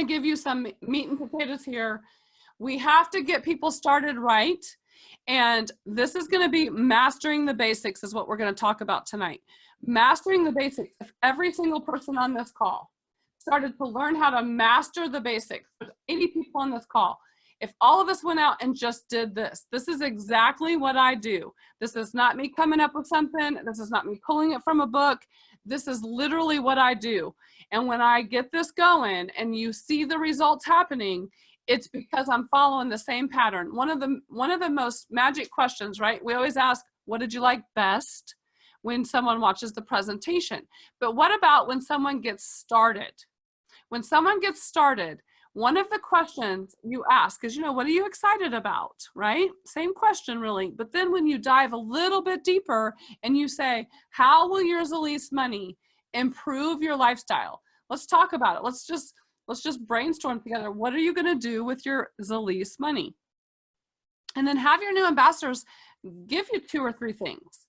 to give you some meat and potatoes here. We have to get people started right. And this is going to be mastering the basics is what we're going to talk about tonight. Mastering the basics. If every single person on this call started to learn how to master the basics, there's 80 people on this call. If all of us went out and just did this, this is exactly what I do. This is not me coming up with something. This is not me pulling it from a book. This is literally what I do. And when I get this going and you see the results happening, it's because I'm following the same pattern. One of the most magic questions, right? We always ask, what did you like best when someone watches the presentation? But what about when someone gets started? When someone gets started, one of the questions you ask is, what are you excited about, right? Same question really. But then when you dive a little bit deeper and you say, how will your Zilis money improve your lifestyle? Let's talk about it. Let's just brainstorm together. What are you going to do with your Zilis money? And then have your new ambassadors give you 2 or 3 things.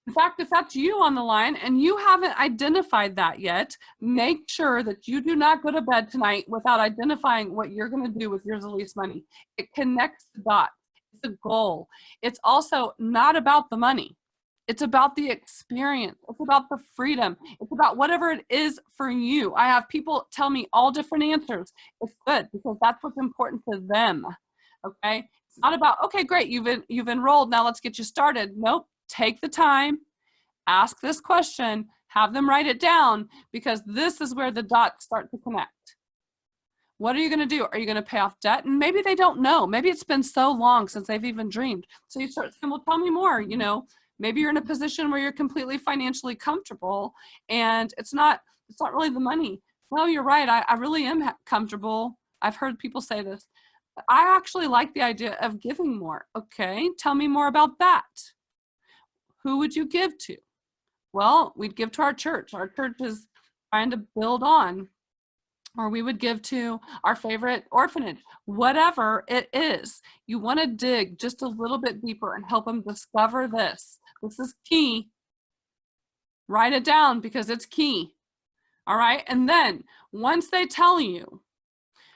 In fact, if that's you on the line and you haven't identified that yet, make sure that you do not go to bed tonight without identifying what you're going to do with your Zilis money. It connects the dots. It's a goal. It's also not about the money. It's about the experience. It's about the freedom. It's about whatever it is for you. I have people tell me all different answers. It's good because that's what's important to them. Okay? It's not about, okay, great, you've enrolled, now let's get you started. Nope. Take the time, ask this question, have them write it down, because this is where the dots start to connect. What are you going to do? Are you going to pay off debt? And maybe they don't know. Maybe it's been so long since they've even dreamed. So you start saying, well, tell me more. Maybe you're in a position where you're completely financially comfortable and it's not really the money. No, you're right. I really am comfortable. I've heard people say this. I actually like the idea of giving more. Okay, tell me more about that. Who would you give to? Well, we'd give to our church. Our church is trying to build on. Or we would give to our favorite orphanage. Whatever it is, you want to dig just a little bit deeper and help them discover this. This is key. Write it down because it's key. All right. And then once they tell you,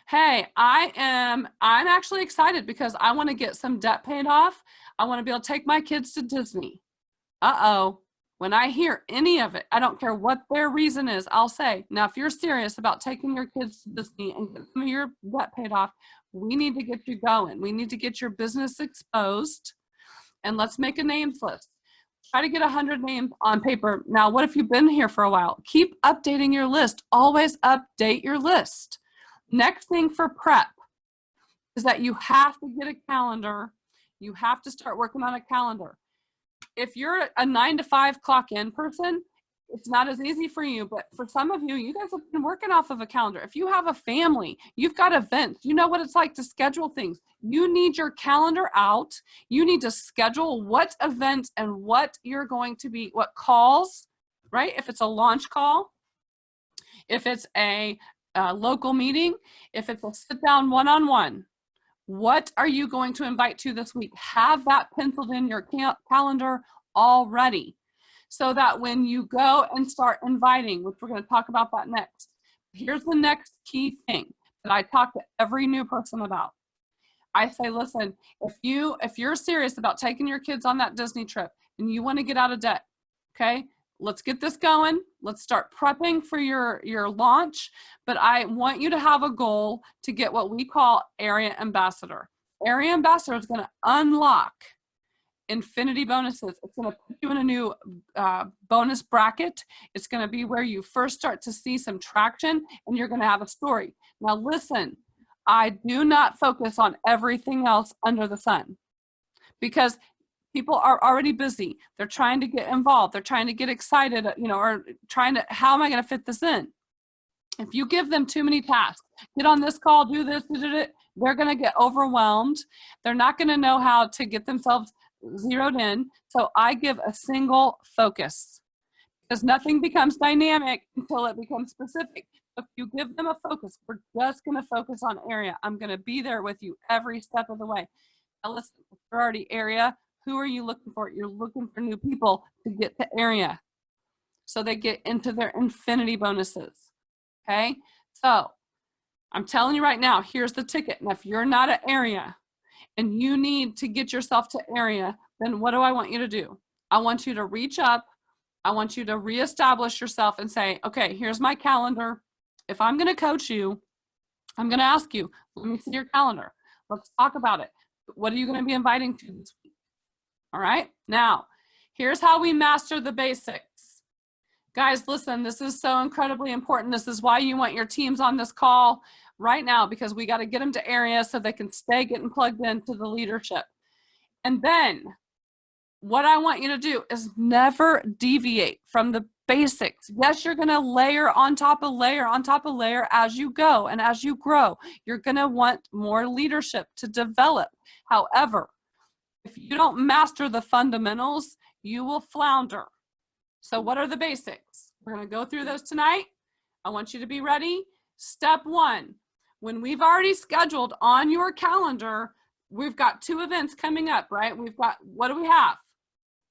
hey, I'm actually excited because I want to get some debt paid off. I want to be able to take my kids to Disney. Uh-oh, when I hear any of it, I don't care what their reason is, I'll say, now, if you're serious about taking your kids to Disney and get some of your debt paid off, we need to get you going. We need to get your business exposed, and let's make a names list. Try to get 100 names on paper. Now, what if you've been here for a while? Keep updating your list. Always update your list. Next thing for prep is that you have to get a calendar. You have to start working on a calendar. If you're a 9 to 5 clock in person, it's not as easy for you, but for some of you, you guys have been working off of a calendar. If you have a family, you've got events, you know what it's like to schedule things. You need your calendar out. You need to schedule what events and what you're going to be, what calls, right? If it's a launch call, if it's a local meeting, if it's a sit down one-on-one, what are you going to invite to this week? Have that penciled in your calendar already so that when you go and start inviting, which we're going to talk about that next. Here's the next key thing that I talk to every new person about. I say, listen, if you're serious about taking your kids on that Disney trip and you want to get out of debt, okay, let's get this going. Let's start prepping for your launch. But I want you to have a goal to get what we call Area Ambassador. Area Ambassador is going to unlock infinity bonuses. It's going to put you in a new bonus bracket. It's going to be where you first start to see some traction and you're going to have a story. Now listen, I do not focus on everything else under the sun because people are already busy. They're trying to get involved. They're trying to get excited, or trying to, how am I going to fit this in? If you give them too many tasks, get on this call, do this, they're going to get overwhelmed. They're not going to know how to get themselves zeroed in. So I give a single focus because nothing becomes dynamic until it becomes specific. If you give them a focus, we're just going to focus on area. I'm going to be there with you every step of the way. Now listen, if you're already area, who are you looking for? You're looking for new people to get to area so they get into their infinity bonuses. Okay, so I'm telling you right now, here's the ticket. And if you're not at area and you need to get yourself to area, then what do I want you to do? I want you to reach up. I want you to reestablish yourself and say, okay, here's my calendar. If I'm going to coach you, I'm going to ask you, let me see your calendar. Let's talk about it. What are you going to be inviting to this week? All right. Now, here's how we master the basics. Guys, listen, this is so incredibly important. This is why you want your teams on this call right now, because we got to get them to area so they can stay getting plugged into the leadership. And then what I want you to do is never deviate from the basics. Yes, you're going to layer on top of layer on top of layer as you go and as you grow. You're going to want more leadership to develop. However, if you don't master the fundamentals, you will flounder. So what are the basics? We're going to go through those tonight. I want you to be ready. Step one, when we've already scheduled on your calendar, we've got 2 events coming up, right? We've got, what do we have?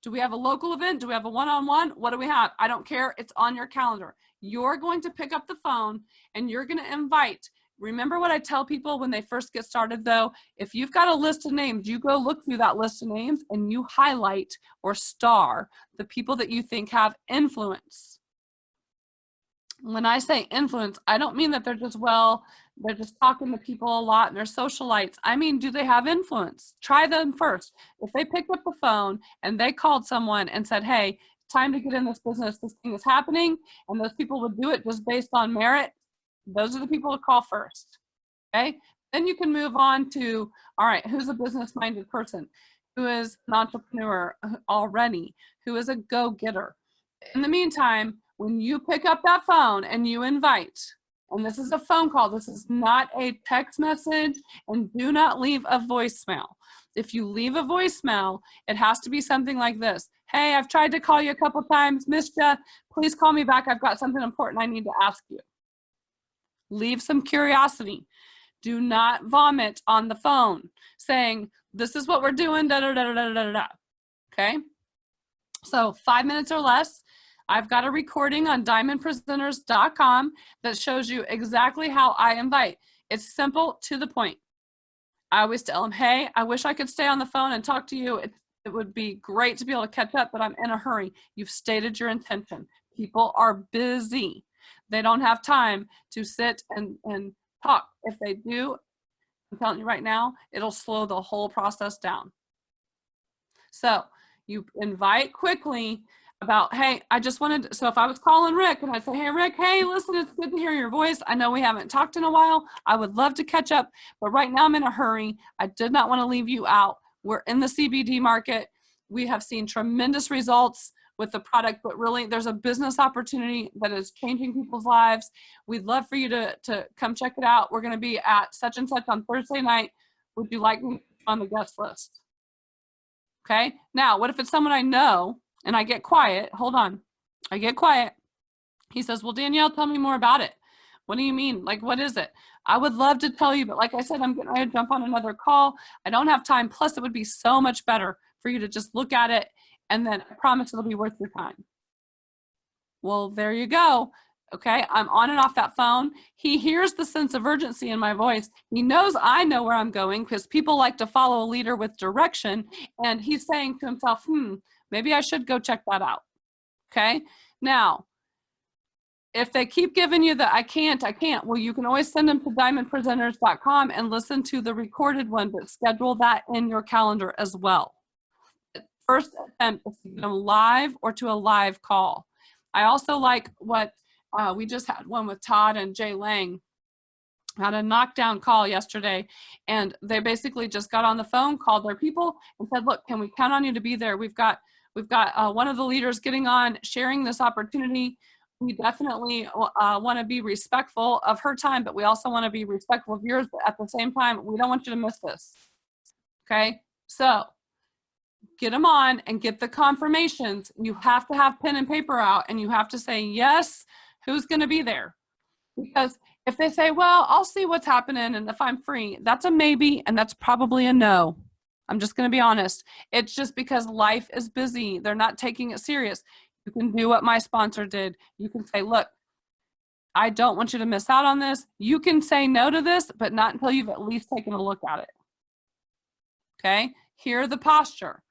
Do we have a local event? Do we have a one-on-one? What do we have? I don't care. It's on your calendar. You're going to pick up the phone and you're going to invite. Remember what I tell people when they first get started though? If you've got a list of names, you go look through that list of names and you highlight or star the people that you think have influence. When I say influence, I don't mean that they're just, well, they're just talking to people a lot and they're socialites. I mean, do they have influence? Try them first. If they picked up the phone and they called someone and said, hey, time to get in this business, this thing is happening, and those people would do it just based on merit, those are the people to call first, okay? Then you can move on to, all right, who's a business-minded person? Who is an entrepreneur already? Who is a go-getter? In the meantime, when you pick up that phone and you invite, and this is a phone call, this is not a text message, and do not leave a voicemail. If you leave a voicemail, it has to be something like this. Hey, I've tried to call you a couple times, missed ya. Please call me back. I've got something important I need to ask you. Leave some curiosity. Do not vomit on the phone saying, this is what we're doing, da, da, da, da, da, da. Okay? So 5 minutes or less. I've got a recording on diamondpresenters.com that shows you exactly how I invite. It's simple, to the point. I always tell them, hey, I wish I could stay on the phone and talk to you. It would be great to be able to catch up, but I'm in a hurry. You've stated your intention. People are busy. They don't have time to sit and talk. If they do, I'm telling you right now, it'll slow the whole process down. So you invite quickly about, hey, I just wanted to, so if I was calling Rick and I'd say, hey, Rick, hey, listen, it's good to hear your voice. I know we haven't talked in a while. I would love to catch up, but right now I'm in a hurry. I did not want to leave you out. We're in the CBD market. We have seen tremendous results with the product, but really there's a business opportunity that is changing people's lives. We'd love for you to come check it out. We're going to be at such and such on Thursday night. Would you like me on the guest list? Okay. Now, what if it's someone I know and I get quiet? Hold on. I get quiet. He says, well, Danielle, tell me more about it. What do you mean? Like, what is it? I would love to tell you, but like I said, I'm getting ready to jump on another call. I don't have time. Plus, it would be so much better for you to just look at it, and then I promise it'll be worth your time. Well, there you go. Okay, I'm on and off that phone. He hears the sense of urgency in my voice. He knows I know where I'm going, because people like to follow a leader with direction. And he's saying to himself, maybe I should go check that out. Okay, now, if they keep giving you the I can't, well, you can always send them to diamondpresenters.com and listen to the recorded one, but schedule that in your calendar as well. First attempt is to get them live or to a live call. I also like what we just had one with Todd and Jay Lang. Had a knockdown call yesterday, and they basically just got on the phone, called their people, and said, look, can we count on you to be there? We've got one of the leaders getting on, sharing this opportunity. We definitely want to be respectful of her time, but we also want to be respectful of yours. But at the same time, we don't want you to miss this. Okay, so get them on and get the confirmations. You have to have pen and paper out, and you have to say, yes, who's going to be there? Because if they say, well, I'll see what's happening, and if I'm free, that's a maybe, and that's probably a no. I'm just going to be honest. It's just because life is busy. They're not taking it serious. You can do what my sponsor did. You can say, look, I don't want you to miss out on this. You can say no to this, but not until you've at least taken a look at it. Okay, hear the posture.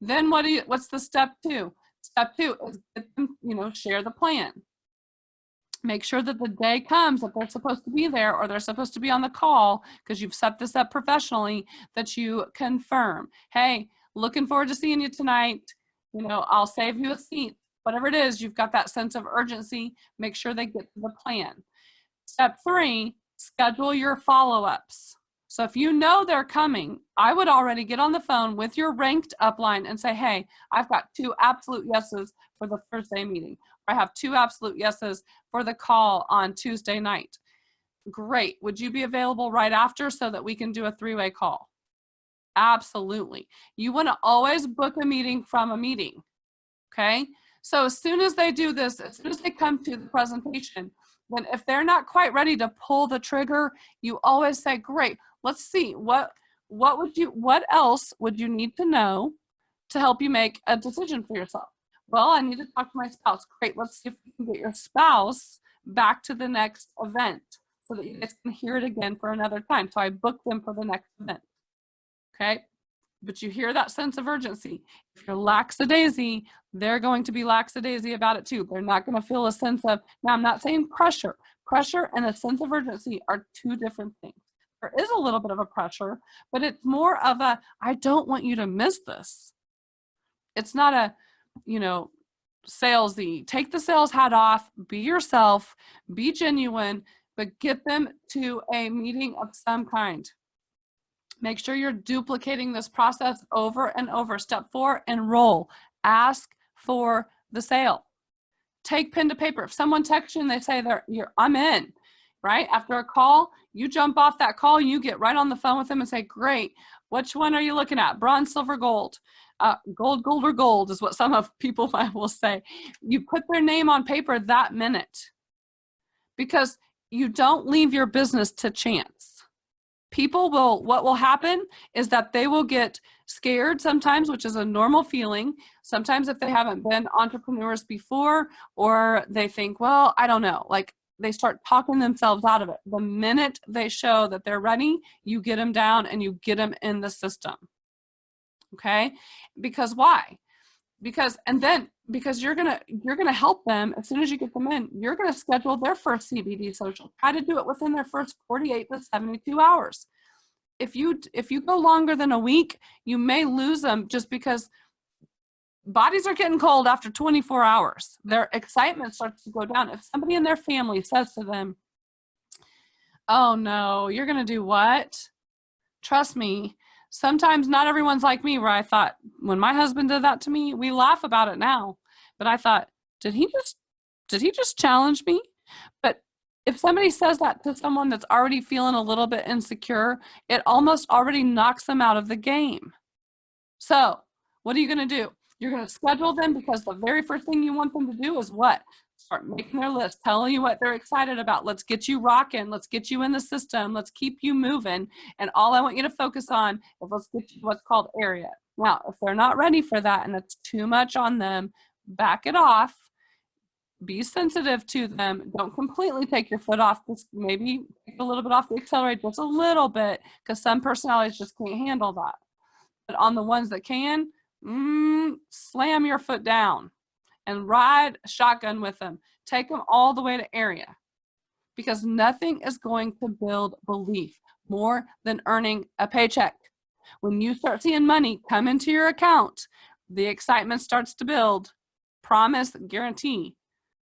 Then what's the step 2? Step 2 is get them, share the plan. Make sure that the day comes that they're supposed to be there or they're supposed to be on the call, because you've set this up professionally, that you confirm, hey, looking forward to seeing you tonight. I'll save you a seat. Whatever it is, you've got that sense of urgency. Make sure they get to the plan. Step 3, schedule your follow-ups. So if you know they're coming, I would already get on the phone with your ranked upline and say, hey, I've got 2 absolute yeses for the Thursday meeting. I have 2 absolute yeses for the call on Tuesday night. Great. Would you be available right after so that we can do a 3-way call? Absolutely. You want to always book a meeting from a meeting. Okay. So as soon as they do this, as soon as they come to the presentation, then if they're not quite ready to pull the trigger, you always say, great, let's see, what else would you need to know to help you make a decision for yourself? Well, I need to talk to my spouse. Great, let's see if we can get your spouse back to the next event so that you guys can hear it again for another time. So I booked them for the next event. Okay. But you hear that sense of urgency. If you're lackadaisy, they're going to be lackadaisy about it too. They're not going to feel a sense of, now I'm not saying pressure. Pressure and a sense of urgency are 2 different things. There is a little bit of a pressure, but it's more of a, I don't want you to miss this. It's not a, salesy. Take the sales hat off, be yourself, be genuine, but get them to a meeting of some kind. Make sure you're duplicating this process over and over. Step 4, enroll. Ask for the sale. Take pen to paper. If someone texts you and they say I'm in, right? After a call, you jump off that call, you get right on the phone with them and say, great, which one are you looking at? Bronze, silver, gold. Gold, gold, or gold is what some of people will say. You put their name on paper that minute, because you don't leave your business to chance. What will happen is that they will get scared sometimes, which is a normal feeling. Sometimes if they haven't been entrepreneurs before, or they think, well, I don't know, like they start talking themselves out of it. The minute they show that they're ready, you get them down and you get them in the system. Okay? Because why? Because you're gonna help them. As soon as you get them in, you're gonna schedule their first CBD social. Try to do it within their first 48 to 72 hours. If you go longer than a week, you may lose them, just because bodies are getting cold after 24 hours. Their excitement starts to go down. If somebody in their family says to them, oh no, you're gonna do what? Trust me, sometimes not everyone's like me, where I thought, when my husband did that to me, we laugh about it now, but I thought, did he just challenge me? But if somebody says that to someone that's already feeling a little bit insecure, it almost already knocks them out of the game. So what are you going to do? You're going to schedule them, because the very first thing you want them to do is what? Start making their list, telling you what they're excited about. Let's get you rocking. Let's get you in the system. Let's keep you moving. And all I want you to focus on is, let's get you what's called area. Now, if they're not ready for that and it's too much on them, back it off. Be sensitive to them. Don't completely take your foot off. Just maybe take a little bit off the accelerator, just a little bit, because some personalities just can't handle that. But on the ones that can, slam your foot down and ride shotgun with them. Take them all the way to area, because nothing is going to build belief more than earning a paycheck. When you start seeing money come into your account, the excitement starts to build. Promise, guarantee,